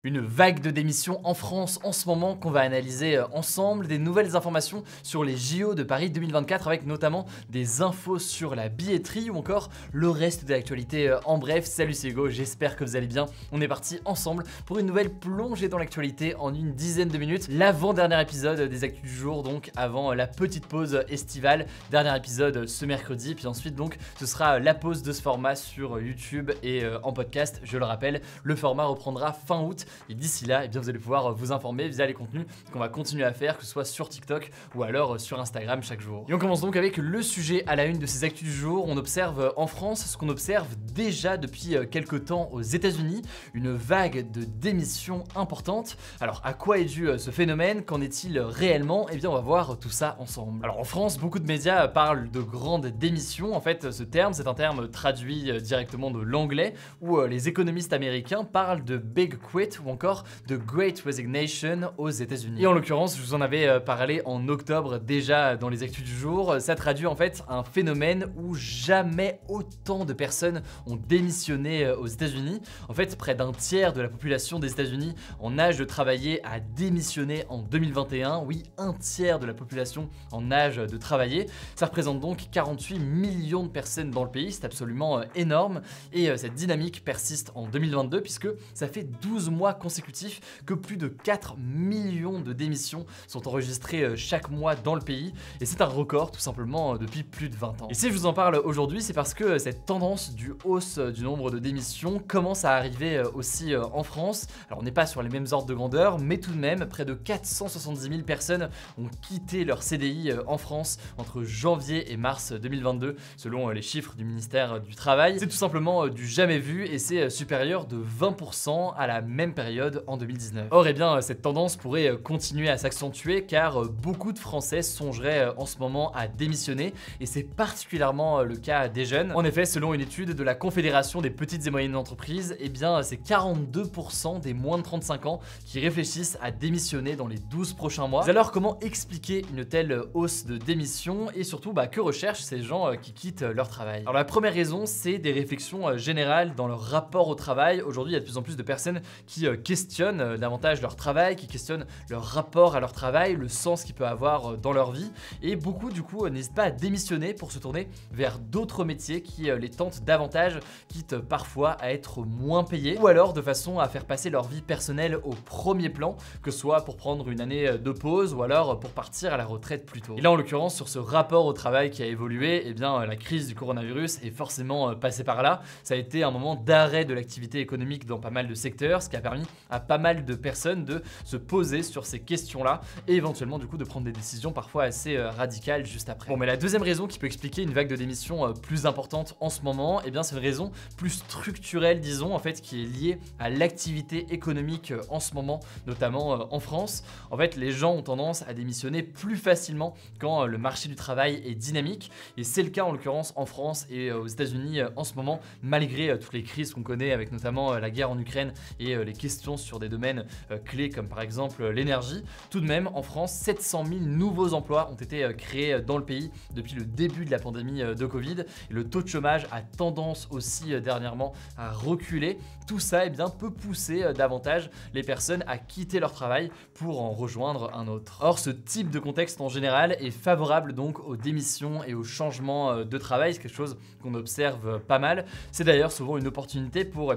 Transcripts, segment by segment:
Une vague de démissions en France en ce moment qu'on va analyser ensemble, des nouvelles informations sur les JO de Paris 2024 avec notamment des infos sur la billetterie ou encore le reste de l'actualité en bref. Salut, c'est Hugo, j'espère que vous allez bien. On est parti ensemble pour une nouvelle plongée dans l'actualité en une dizaine de minutes. L'avant-dernier épisode des actus du jour, donc avant la petite pause estivale. Dernier épisode ce mercredi, puis ensuite donc ce sera la pause de ce format sur YouTube et en podcast. Je le rappelle, le format reprendra fin août. Et d'ici là, eh bien, vous allez pouvoir vous informer via les contenus qu'on va continuer à faire, que ce soit sur TikTok ou alors sur Instagram chaque jour. Et on commence donc avec le sujet à la une de ces actus du jour. On observe en France ce qu'on observe déjà depuis quelques temps aux États-Unis, une vague de démissions importante. Alors à quoi est dû ce phénomène? Qu'en est-il réellement? Eh bien on va voir tout ça ensemble. Alors en France, beaucoup de médias parlent de grandes démissions. En fait, ce terme, c'est un terme traduit directement de l'anglais où les économistes américains parlent de Big Quit ou encore de Great Resignation aux États-Unis. Et en l'occurrence, je vous en avais parlé en octobre déjà dans les actus du jour. Ça traduit en fait un phénomène où jamais autant de personnes ont démissionné aux États-Unis. En fait, près d'un tiers de la population des États-Unis en âge de travailler a démissionné en 2021. Oui, un tiers de la population en âge de travailler. Ça représente donc 48 millions de personnes dans le pays. C'est absolument énorme. Et cette dynamique persiste en 2022 puisque ça fait 12 mois consécutifs que plus de 4 millions de démissions sont enregistrées chaque mois dans le pays. Et c'est un record tout simplement depuis plus de 20 ans. Et si je vous en parle aujourd'hui, c'est parce que cette tendance du hausse du nombre de démissions commence à arriver aussi en France. Alors on n'est pas sur les mêmes ordres de grandeur, mais tout de même, près de 470 000 personnes ont quitté leur CDI en France entre janvier et mars 2022, selon les chiffres du ministère du Travail. C'est tout simplement du jamais vu et c'est supérieur de 20% à la même période en 2019. Or, eh bien, cette tendance pourrait continuer à s'accentuer car beaucoup de Français songeraient en ce moment à démissionner et c'est particulièrement le cas des jeunes. En effet, selon une étude de la Confédération des petites et moyennes entreprises, eh bien, c'est 42% des moins de 35 ans qui réfléchissent à démissionner dans les 12 prochains mois. Mais alors, comment expliquer une telle hausse de démission et surtout, que recherchent ces gens qui quittent leur travail? Alors, la première raison, c'est des réflexions générales dans leur rapport au travail. Aujourd'hui, il y a de plus en plus de personnes qui questionnent davantage leur travail, qui questionnent leur rapport à leur travail, le sens qu'il peut avoir dans leur vie. Et beaucoup du coup n'hésitent pas à démissionner pour se tourner vers d'autres métiers qui les tentent davantage, quitte parfois à être moins payés, ou alors de façon à faire passer leur vie personnelle au premier plan, que ce soit pour prendre une année de pause ou alors pour partir à la retraite plus tôt. Et là en l'occurrence sur ce rapport au travail qui a évolué, eh bien la crise du coronavirus est forcément passée par là. Ça a été un moment d'arrêt de l'activité économique dans pas mal de secteurs, ce qui a permis à pas mal de personnes de se poser sur ces questions-là et éventuellement du coup de prendre des décisions parfois assez radicales juste après. Bon, mais la deuxième raison qui peut expliquer une vague de démissions plus importante en ce moment, eh bien c'est une raison plus structurelle, disons, en fait, qui est liée à l'activité économique en ce moment, notamment en France. En fait, les gens ont tendance à démissionner plus facilement quand le marché du travail est dynamique et c'est le cas en l'occurrence en France et aux États-Unis en ce moment, malgré toutes les crises qu'on connaît avec notamment la guerre en Ukraine et les questions sur des domaines clés comme par exemple l'énergie. Tout de même, en France, 700 000 nouveaux emplois ont été créés dans le pays depuis le début de la pandémie de Covid. Et le taux de chômage a tendance aussi dernièrement à reculer. Tout ça eh bien, peut pousser davantage les personnes à quitter leur travail pour en rejoindre un autre. Or, ce type de contexte en général est favorable donc aux démissions et aux changements de travail. C'est quelque chose qu'on observe pas mal. C'est d'ailleurs souvent une opportunité pour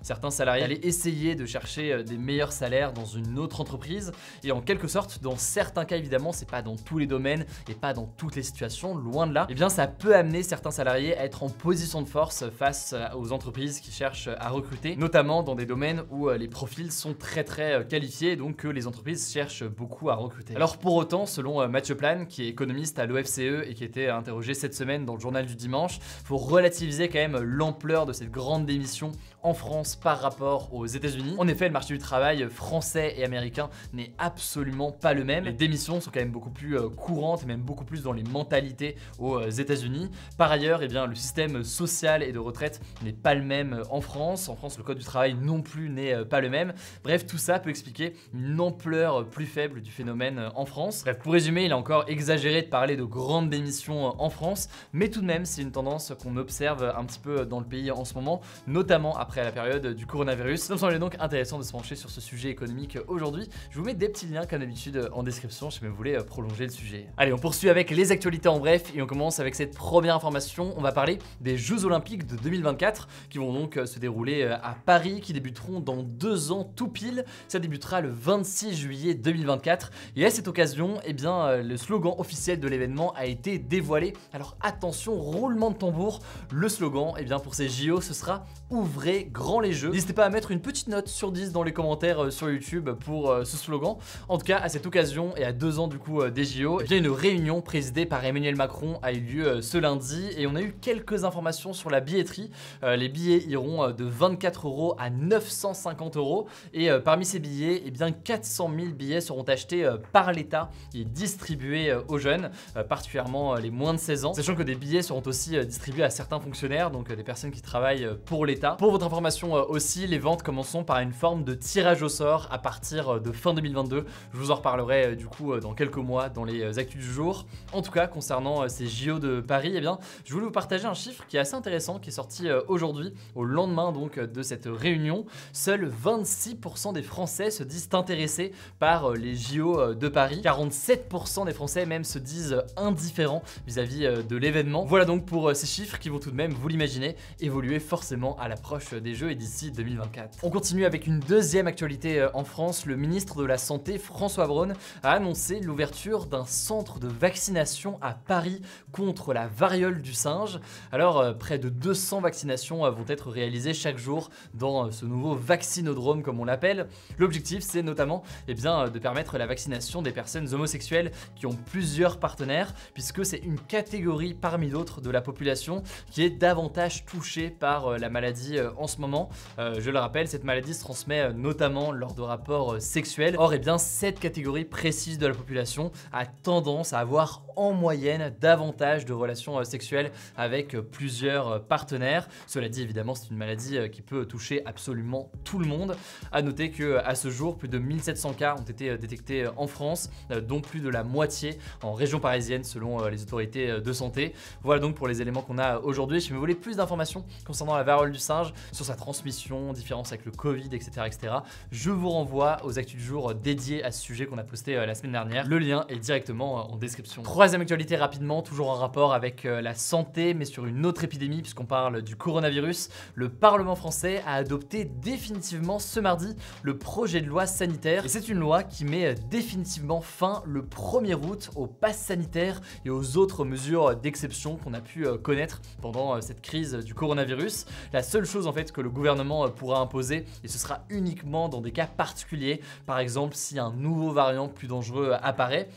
certains salariés aller essayer de chercher des meilleurs salaires dans une autre entreprise et en quelque sorte dans certains cas évidemment c'est pas dans tous les domaines et pas dans toutes les situations, loin de là, et bien ça peut amener certains salariés à être en position de force face aux entreprises qui cherchent à recruter, notamment dans des domaines où les profils sont très qualifiés et donc que les entreprises cherchent beaucoup à recruter. Alors pour autant, selon Mathieu Plane qui est économiste à l'OFCE et qui était interrogé cette semaine dans le journal du dimanche, faut relativiser quand même l'ampleur de cette grande démission en France par rapport aux États-Unis. En effet, le marché du travail français et américain n'est absolument pas le même. Les démissions sont quand même beaucoup plus courantes et même beaucoup plus dans les mentalités aux États-Unis. Par ailleurs, eh bien, le système social et de retraite n'est pas le même en France. En France, le code du travail non plus n'est pas le même. Bref, tout ça peut expliquer une ampleur plus faible du phénomène en France. Bref, pour résumer, il est encore exagéré de parler de grandes démissions en France, mais tout de même, c'est une tendance qu'on observe un petit peu dans le pays en ce moment, notamment après après la période du coronavirus. Ça me semblait donc intéressant de se pencher sur ce sujet économique aujourd'hui. Je vous mets des petits liens comme d'habitude en description si vous voulez prolonger le sujet. Allez, on poursuit avec les actualités en bref et on commence avec cette première information. On va parler des Jeux Olympiques de 2024 qui vont donc se dérouler à Paris, qui débuteront dans 2 ans tout pile. Ça débutera le 26 juillet 2024 et à cette occasion, eh bien, le slogan officiel de l'événement a été dévoilé. Alors attention, roulement de tambour, le slogan, eh bien, pour ces JO, ce sera « Ouvrez grand les jeux ». N'hésitez pas à mettre une petite note sur 10 dans les commentaires sur YouTube pour ce slogan. En tout cas, à cette occasion et à 2 ans du coup des JO, eh bien, une réunion présidée par Emmanuel Macron a eu lieu ce lundi et on a eu quelques informations sur la billetterie. Les billets iront de 24 € à 950 € et parmi ces billets, eh bien, 400 000 billets seront achetés par l'État et distribués aux jeunes, particulièrement les moins de 16 ans, sachant que des billets seront aussi distribués à certains fonctionnaires, donc des personnes qui travaillent pour l'État. Pour votre information aussi, les ventes commenceront par une forme de tirage au sort à partir de fin 2022. Je vous en reparlerai du coup dans quelques mois dans les actus du jour. En tout cas, concernant ces JO de Paris, eh bien, je voulais vous partager un chiffre qui est assez intéressant, qui est sorti aujourd'hui, au lendemain donc de cette réunion. Seuls 26% des Français se disent intéressés par les JO de Paris. 47% des Français même se disent indifférents vis-à-vis de l'événement. Voilà donc pour ces chiffres qui vont tout de même, vous l'imaginez, évoluer forcément à l'approche des Jeux et d'ici 2024. On continue avec une deuxième actualité en France. Le ministre de la Santé, François Braun, a annoncé l'ouverture d'un centre de vaccination à Paris contre la variole du singe. Alors, près de 200 vaccinations vont être réalisées chaque jour dans ce nouveau vaccinodrome comme on l'appelle. L'objectif, c'est notamment de permettre la vaccination des personnes homosexuelles qui ont plusieurs partenaires, puisque c'est une catégorie parmi d'autres de la population qui est davantage touchée par la maladie en ce moment. Je le rappelle, cette maladie se transmet notamment lors de rapports sexuels. Or, cette catégorie précise de la population a tendance à avoir en moyenne davantage de relations sexuelles avec plusieurs partenaires. Cela dit, évidemment, c'est une maladie qui peut toucher absolument tout le monde. À noter qu'à ce jour, plus de 1700 cas ont été détectés en France, dont plus de la moitié en région parisienne selon les autorités de santé. Voilà donc pour les éléments qu'on a aujourd'hui. Si vous voulez plus d'informations concernant la variole du singe, sur sa transmission, différence avec le Covid, etc., je vous renvoie aux actus du jour dédiés à ce sujet qu'on a posté la semaine dernière. Le lien est directement en description. Troisième actualité rapidement, toujours en rapport avec la santé, mais sur une autre épidémie, puisqu'on parle du coronavirus. Le Parlement français a adopté définitivement ce mardi le projet de loi sanitaire. Et c'est une loi qui met définitivement fin le 1er août au pass sanitaire et aux autres mesures d'exception qu'on a pu connaître pendant cette crise du coronavirus. La seule chose en fait que le gouvernement pourra imposer, et ce sera uniquement dans des cas particuliers, par exemple si un nouveau variant plus dangereux apparaît,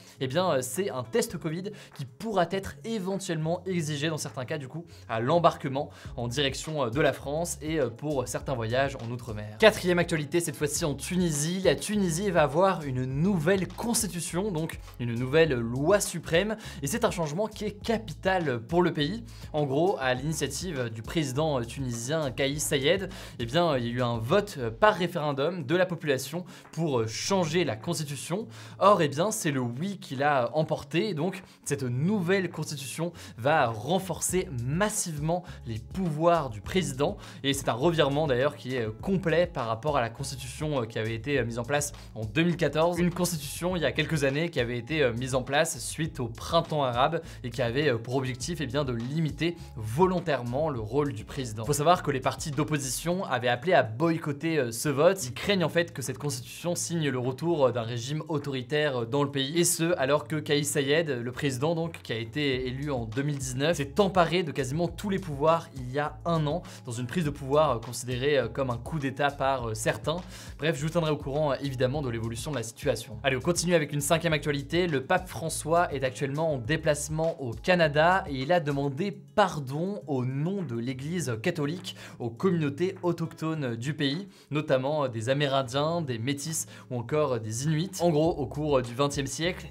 c'est un test Covid qui pourra être éventuellement exigé dans certains cas du coup à l'embarquement en direction de la France et pour certains voyages en outre-mer. Quatrième actualité, cette fois-ci en Tunisie. La Tunisie va avoir une nouvelle constitution, donc une nouvelle loi suprême, et c'est un changement qui est capital pour le pays. En gros, à l'initiative du président tunisien Kais Saied, il y a eu un vote par référendum de la population pour changer la constitution. Or, c'est le oui qui l'a emporté, donc cette nouvelle constitution va renforcer massivement les pouvoirs du président, et c'est un revirement d'ailleurs qui est complet par rapport à la constitution qui avait été mise en place en 2014, une constitution il y a quelques années qui avait été mise en place suite au printemps arabe et qui avait pour objectif de limiter volontairement le rôle du président. Il faut savoir que les partis d'opposition avaient appelé à boycotter ce vote. Ils craignent en fait que cette constitution signe le retour d'un régime autoritaire dans le pays, et ce alors que Kais Saied, le président donc qui a été élu en 2019, s'est emparé de quasiment tous les pouvoirs il y a un an dans une prise de pouvoir considérée comme un coup d'état par certains. Bref, je vous tiendrai au courant évidemment de l'évolution de la situation. Allez, on continue avec une cinquième actualité. Le pape François est actuellement en déplacement au Canada et il a demandé pardon au nom de l'église catholique aux communautés autochtones du pays, notamment des Amérindiens, des Métis ou encore des Inuits. En gros, au cours du XXe siècle,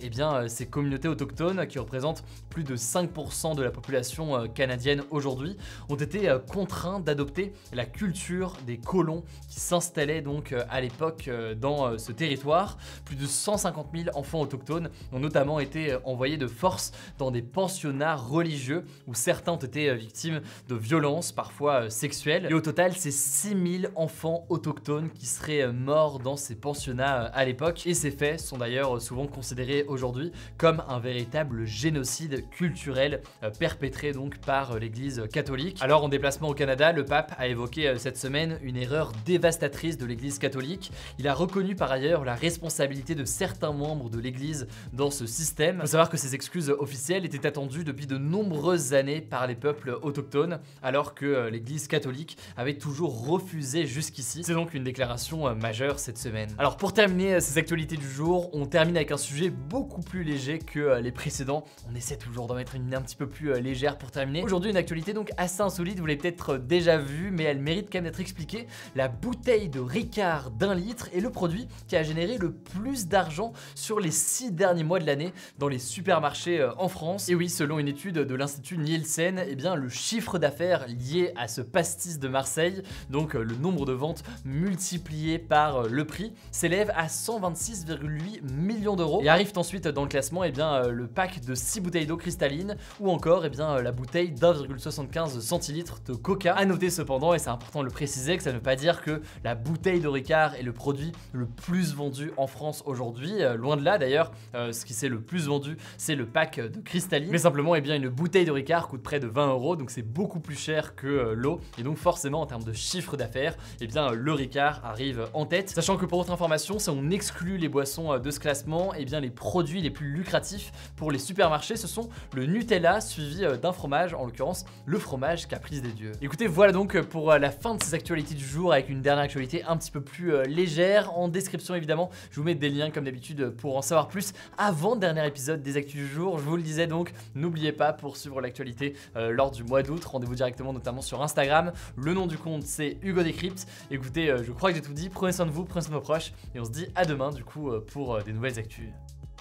ces communautés autochtones, qui représentent plus de 5% de la population canadienne aujourd'hui, ont été contraints d'adopter la culture des colons qui s'installaient donc à l'époque dans ce territoire. Plus de 150 000 enfants autochtones ont notamment été envoyés de force dans des pensionnats religieux où certains ont été victimes de violences, parfois sexuelles. Et au total, total, c'est 6000 enfants autochtones qui seraient morts dans ces pensionnats à l'époque. Et ces faits sont d'ailleurs souvent considérés aujourd'hui comme un véritable génocide culturel perpétré donc par l'église catholique. Alors en déplacement au Canada, le pape a évoqué cette semaine une erreur dévastatrice de l'église catholique. Il a reconnu par ailleurs la responsabilité de certains membres de l'église dans ce système. Il faut savoir que ces excuses officielles étaient attendues depuis de nombreuses années par les peuples autochtones, alors que l'église catholique avait toujours refusé jusqu'ici. C'est donc une déclaration majeure cette semaine. Alors pour terminer ces actualités du jour, on termine avec un sujet beaucoup plus léger que les précédents. On essaie toujours d'en mettre une un petit peu plus légère pour terminer. Aujourd'hui, une actualité donc assez insolite, vous l'avez peut-être déjà vue, mais elle mérite quand même d'être expliquée. La bouteille de Ricard d'1 litre est le produit qui a généré le plus d'argent sur les 6 derniers mois de l'année dans les supermarchés en France. Et oui, selon une étude de l'Institut Nielsen, eh bien, le chiffre d'affaires lié à ce pastis de Marseille, donc le nombre de ventes multiplié par le prix, s'élève à 126,8 millions d'euros. Et arrive ensuite dans le classement eh bien, le pack de 6 bouteilles d'eau cristalline ou encore eh bien, la bouteille d'1,75 centilitres de Coca. A noter cependant, et c'est important de le préciser, que ça ne veut pas dire que la bouteille de Ricard est le produit le plus vendu en France aujourd'hui. Loin de là d'ailleurs, ce qui s'est le plus vendu, c'est le pack de cristalline. Mais simplement, eh bien, une bouteille de Ricard coûte près de 20 euros, donc c'est beaucoup plus cher que l'eau. Et donc forcément, en termes de chiffre d'affaires, eh bien, le Ricard arrive en tête. Sachant que pour votre information, si on exclut les boissons de ce classement, eh bien, les produits les plus lucratifs pour les supermarchés, ce sont le Nutella suivi d'un fromage, en l'occurrence le fromage Caprice des Dieux. Écoutez, voilà donc pour la fin de ces actualités du jour, avec une dernière actualité un petit peu plus légère. En description évidemment, je vous mets des liens comme d'habitude pour en savoir plus avant le dernier épisode des actus du jour. Je vous le disais donc, n'oubliez pas pour suivre l'actualité lors du mois d'août, rendez-vous directement notamment sur Instagram. Le nom du compte c'est Hugo Décrypte. Écoutez, je crois que j'ai tout dit, prenez soin de vous, prenez soin de vos proches et on se dit à demain du coup pour des nouvelles actus.